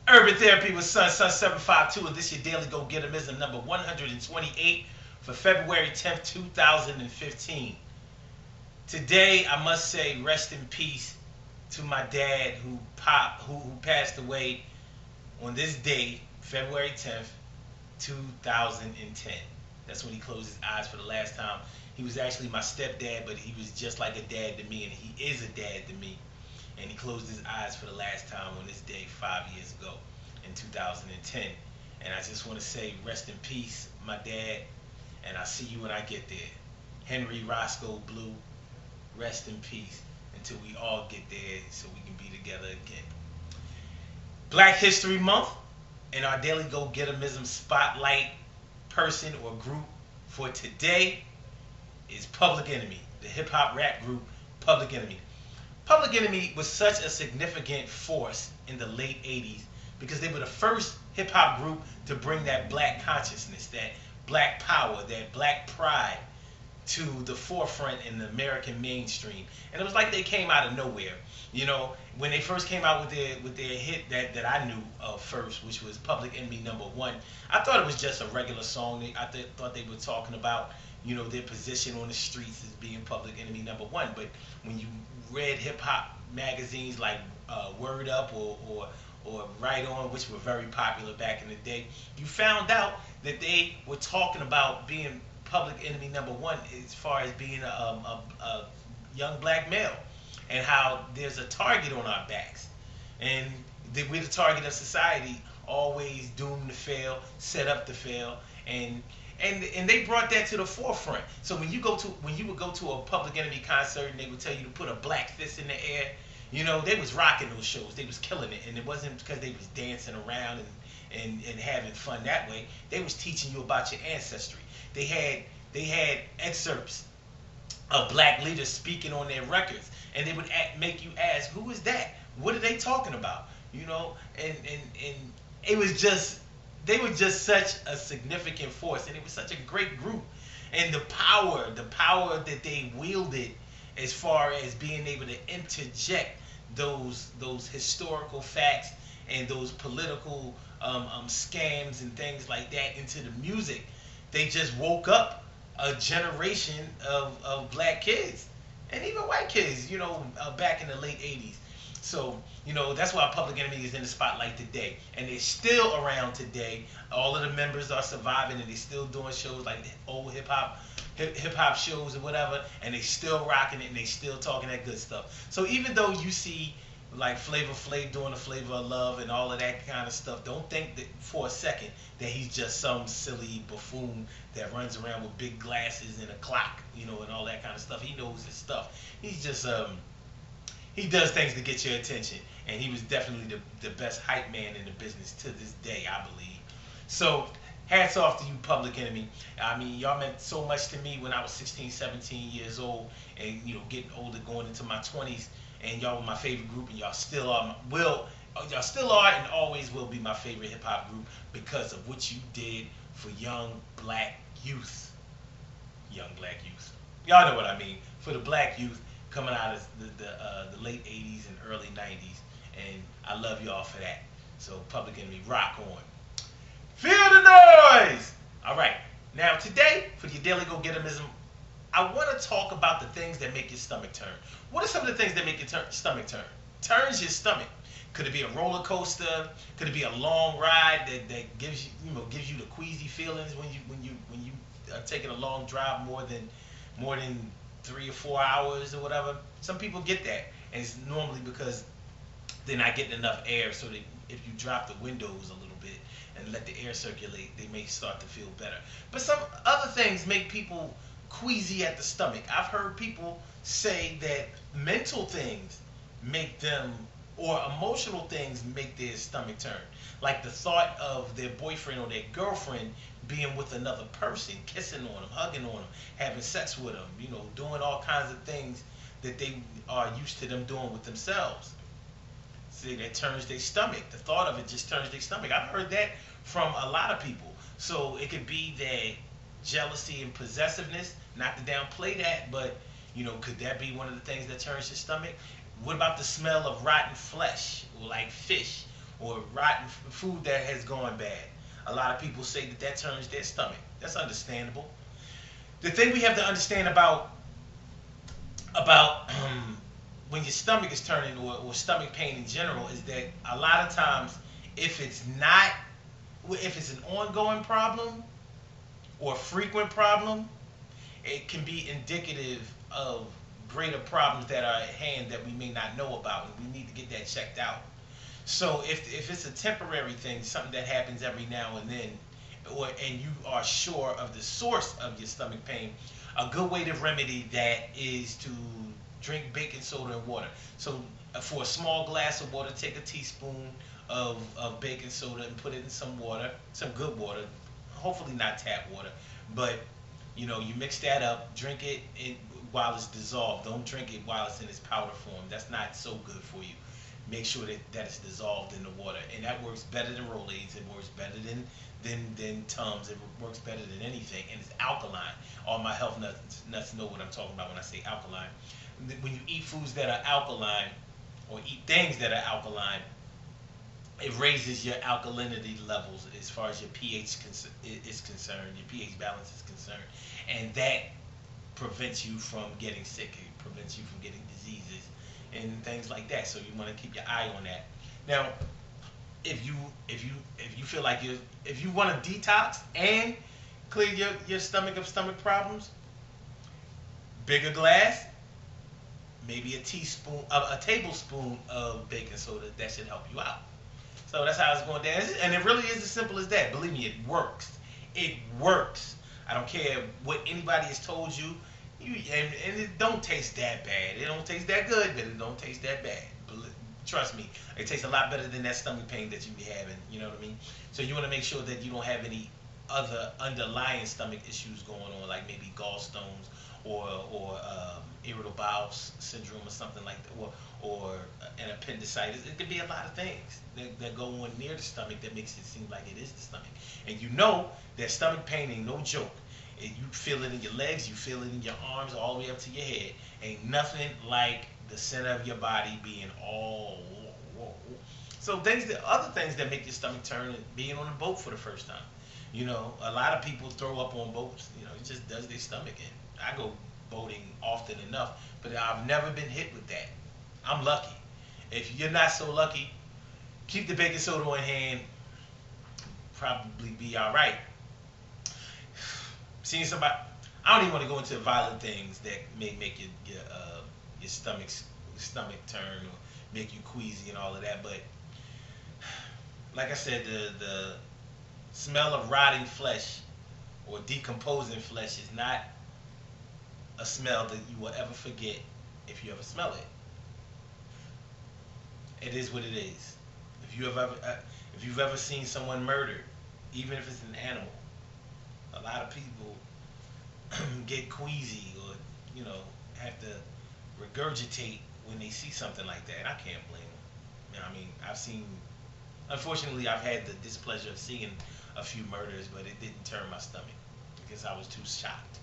Urban Therapy with Sun 752, and this your daily Gogetemism number 128 for February 10th, 2015. Today, I must say, rest in peace to my dad who passed away on this day, February 10th, 2010. That's when he closed his eyes for the last time. He was actually my stepdad, but he was just like a dad to me, and he is a dad to me. And he closed his eyes for the last time on this day 5 years ago in 2010. And I just want to say, rest in peace, my dad, and I'll see you when I get there. Henry Roscoe Blue, rest in peace until we all get there so we can be together again. Black History Month, and our daily Go-Getimism spotlight person or group for today is Public Enemy, the hip hop rap group Public Enemy. Public Enemy was such a significant force in the late 80s because they were the first hip hop group to bring that black consciousness, that black power, that black pride to the forefront in the American mainstream. And it was like they came out of nowhere. You know, when they first came out with their hit that I knew of first, which was Public Enemy #1, I thought it was just a regular song. Thought they were talking about, you know, their position on the streets as being Public Enemy #1. But when you read hip hop magazines like Word Up or Right On, which were very popular back in the day, you found out that they were talking about being Public Enemy #1 as far as being a young black male, and how there's a target on our backs, and we're the target of society, always doomed to fail, set up to fail, and they brought that to the forefront. So when you would go to a Public Enemy concert and they would tell you to put a black fist in the air, you know, they was rocking those shows. They was killing it, and it wasn't because they was dancing around and having fun that way. They was teaching you about your ancestry. They had excerpts of black leaders speaking on their records, and they would make you ask, who is that? What are they talking about? You know, and it was just, they were just such a significant force, and it was such a great group, and the power that they wielded as far as being able to interject those historical facts and those political scams and things like that into the music. They just woke up a generation of black kids and even white kids, you know, back in the late 80s. So, you know, that's why Public Enemy is in the spotlight today. And they're still around today. All of the members are surviving, and they're still doing shows like old hip hop shows or whatever, and they still rocking it, and they still talking that good stuff. So even though you see like Flavor Flav doing the Flavor of Love and all of that kind of stuff, don't think that for a second that he's just some silly buffoon that runs around with big glasses and a clock, you know, and all that kind of stuff. He knows his stuff. He's just he does things to get your attention, and he was definitely the best hype man in the business to this day, I believe. So hats off to you, Public Enemy. I mean, y'all meant so much to me when I was 16, 17 years old, and, you know, getting older, going into my 20s, and y'all were my favorite group, and y'all still are, and always will be my favorite hip hop group because of what you did for young black youth. Young black youth. Y'all know what I mean. For the black youth coming out of the late 80s and early 90s, and I love y'all for that. So Public Enemy, rock on. Feel the noise! All right. Now, today, for your daily Go-Getimism, I want to talk about the things that make your stomach turn. What are some of the things that make your stomach turn? Turns your stomach. Could it be a roller coaster? Could it be a long ride that gives you the queasy feelings when you are taking a long drive more than 3 or 4 hours or whatever? Some people get that, and it's normally because they're not getting enough air. So if you drop the windows a little bit and let the air circulate, they may start to feel better. But some other things make people queasy at the stomach. I've heard people say that mental things make them, or emotional things make their stomach turn. Like the thought of their boyfriend or their girlfriend being with another person, kissing on them, hugging on them, having sex with them, you know, doing all kinds of things that they are used to them doing with themselves. See, that turns their stomach. The thought of it just turns their stomach. I've heard that from a lot of people. So it could be that jealousy and possessiveness, not to downplay that, but, you know, could that be one of the things that turns your stomach? What about the smell of rotten flesh, or like fish, or rotten food that has gone bad. A lot of people say that that turns their stomach. That's understandable. The thing we have to understand about when your stomach is turning, or stomach pain in general, is that a lot of times, if it's not, if it's an ongoing problem or a frequent problem, it can be indicative of greater problems that are at hand that we may not know about, and we need to get that checked out. So if it's a temporary thing, something that happens every now and then, and you are sure of the source of your stomach pain, a good way to remedy that is to drink baking soda and water. So for a small glass of water, take a teaspoon of baking soda and put it in some water, some good water, hopefully not tap water, but you mix that up, drink it while it's dissolved. Don't drink it while it's in its powder form. That's not so good for you. Make sure that it's dissolved in the water, and that works better than Rolaids. It works better than Tums. It works better than anything, and it's alkaline. All my health nuts know what I'm talking about when I say alkaline. When you eat foods that are alkaline, or eat things that are alkaline, it raises your alkalinity levels as far as your pH is concerned, your pH balance is concerned, and that prevents you from getting sick. It prevents you from getting diseases and things like that. So you want to keep your eye on that. Now, if you feel like if you want to detox and clear your stomach of stomach problems, bigger glass, maybe a tablespoon of baking soda, that should help you out. So that's how it's going down, and it really is as simple as that. Believe me, it works. It works. I don't care what anybody has told you. And it don't taste that bad. It don't taste that good, but it don't taste that bad. Trust me, it tastes a lot better than that stomach pain that you be having. You know what I mean? So you want to make sure that you don't have any other underlying stomach issues going on, like maybe gallstones or irritable bowel syndrome or something like that, or an appendicitis. It could be a lot of things that go on near the stomach that makes it seem like it is the stomach. And you know that stomach pain ain't no joke. You feel it in your legs, you feel it in your arms, all the way up to your head. Ain't nothing like the center of your body being all. So other things that make your stomach turn, being on a boat for the first time. A lot of people throw up on boats. It just does their stomach in. I go boating often enough, but I've never been hit with that. I'm lucky. If you're not so lucky, keep the baking soda on hand. Probably be all right. Seeing somebody, I don't even want to go into violent things that may make your stomach turn or make you queasy and all of that. But like I said, the smell of rotting flesh or decomposing flesh is not a smell that you will ever forget if you ever smell it. It is what it is. If you've ever seen someone murdered, even if it's an animal, a lot of people get queasy or have to regurgitate when they see something like that. I can't blame them. I mean, unfortunately, I've had the displeasure of seeing a few murders, but it didn't turn my stomach because I was too shocked.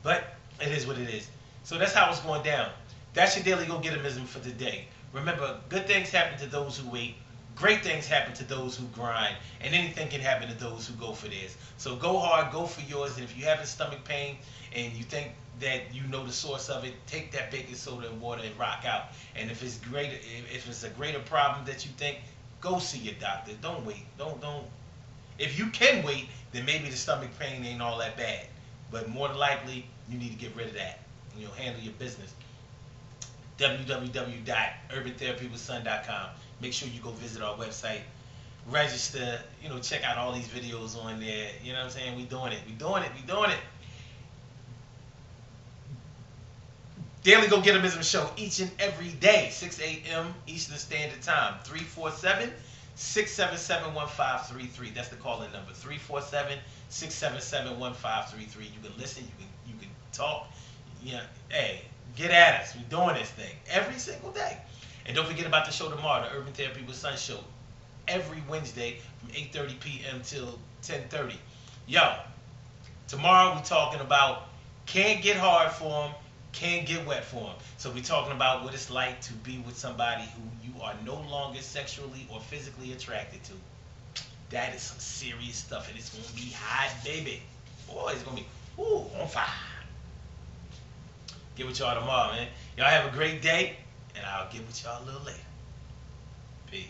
But it is what it is. So that's how it's going down. That's your daily Gogetemism for today. Remember, good things happen to those who wait. Great things happen to those who grind, and anything can happen to those who go for theirs. So go hard, go for yours, and if you're having stomach pain and you think that you know the source of it, take that baking soda and water and rock out. And if it's a greater problem that you think, go see your doctor. Don't wait. Don't. If you can wait, then maybe the stomach pain ain't all that bad. But more than likely, you need to get rid of that. Handle your business. www.urbantherapywithson.com. Make sure you go visit our website, register, check out all these videos on there. You know what I'm saying? We doing it. Daily Gogetemism show each and every day, 6 a.m. Eastern Standard Time, 347-677-1533. That's the call-in number, 347-677-1533. You can listen, you can talk. Hey, get at us. We're doing this thing every single day. And don't forget about the show tomorrow, the Urban Therapy with Sun show, every Wednesday from 8:30 p.m. till 10:30. Yo, tomorrow we're talking about can't get hard for them, Can get wet for them. So we're talking about what it's like to be with somebody who you are no longer sexually or physically attracted to. That is some serious stuff, and it's gonna be hot, baby. Boy, it's gonna be on fire. Get with y'all tomorrow, man. Y'all have a great day, and I'll get with y'all a little later. Peace.